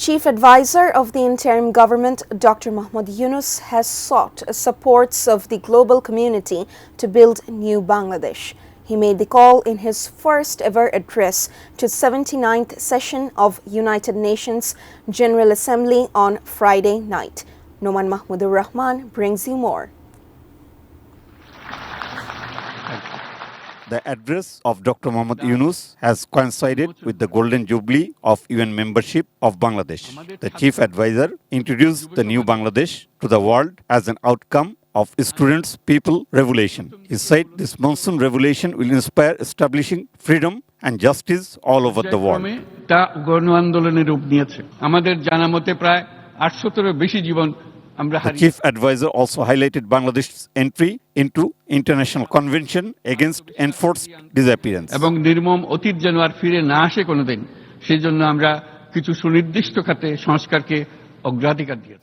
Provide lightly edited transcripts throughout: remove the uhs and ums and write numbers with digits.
chief advisor of the interim government, Dr. Muhammad Yunus, has sought supports of the global community to build new Bangladesh. He made the call in his first ever address to 79th session of United Nations General Assembly on Friday night. Noman Mahmudur Rahman brings you more. The address of Dr. Muhammad Yunus has coincided with the Golden Jubilee of UN membership of Bangladesh. The chief advisor introduced the new Bangladesh to the world as an outcome of students' people revolution. He said this monsoon revolution will inspire establishing freedom and justice all over the world. The chief advisor also highlighted Bangladesh's entry into International Convention against Enforced Disappearance.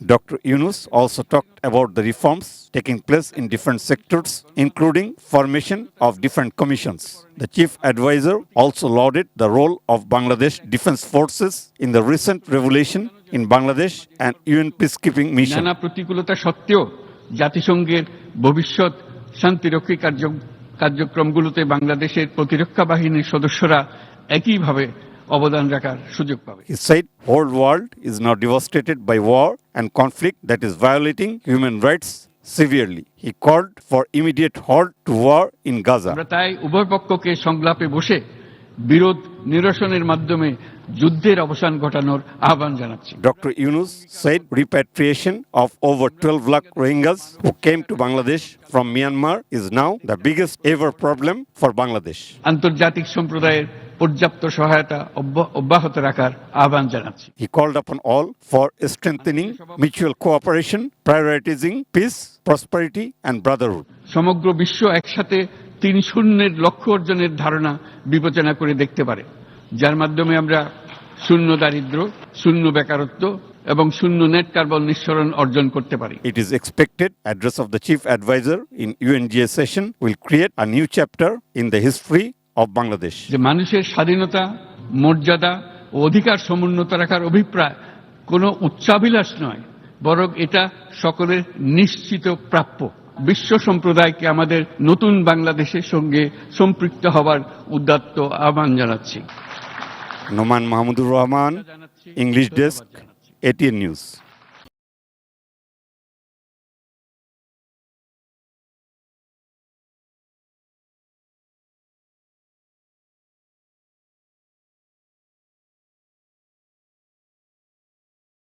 Dr. Yunus also talked about the reforms taking place in different sectors, including formation of different commissions. The chief advisor also lauded the role of Bangladesh Defence Forces in the recent revolution in Bangladesh and UN peacekeeping mission. নানা প্রতিকূলতা সত্ত্বেও জাতিসংঘের ভবিষ্যৎ শান্তিরক্ষী কার্যক্রমগুলোতে বাংলাদেশের প্রতিরক্ষা বাহিনীর সদস্যরা একইভাবে অবদান রাখার সুযোগ পাবে। He said whole world is now devastated by war and conflict that is violating human rights severely. He called for immediate halt to war in Gaza. আমরা তাই উভয় পক্ষকে সংলাপে বসে বিরোধ নিরসনের মাধ্যমে যুদ্ধের অবসান ঘটানোর আহ্বান জানাচ্ছি। Dr. Yunus said repatriation of over 12 lakh Rohingyas who came to Bangladesh from Myanmar is now the biggest ever problem for Bangladesh. আন্তর্জাতিক সম্প্রদায়ের পর্যাপ্ত সহায়তা অব্যাহত রাখার আহ্বান জানাচ্ছি। He called upon all for strengthening mutual cooperation, prioritizing peace, prosperity and brotherhood. সমগ্র বিশ্ব একসাথে ৩-০ লক্ষ্য অর্জনের ধারণা বিবেচনা করে দেখতে পারে, যার মাধ্যমে আমরা শূন্য দারিদ্র্য, শূন্য বেকারত্ব এবং শূন্য নেট কার্বন নিঃসরণ অর্জন করতে পারি। It is expected address of the chief advisor in UNGA session will create a new chapter in the history of Bangladesh. যে মানুষের স্বাধীনতা, মর্যাদা ও অধিকার সমুন্নত রাখার অভিপ্রায় কোনো উচ্চাভিলাষ নয়, বরং এটা সকলের নিশ্চিত প্রাপ্য। বিশ্ব সম্প্রদায়কে আমাদের নতুন বাংলাদেশের সঙ্গে সম্পৃক্ত হওয়ার উদাত্ত আহ্বান জানাচ্ছি। Noman Mahmudur Rahman, English Desk, ATN News.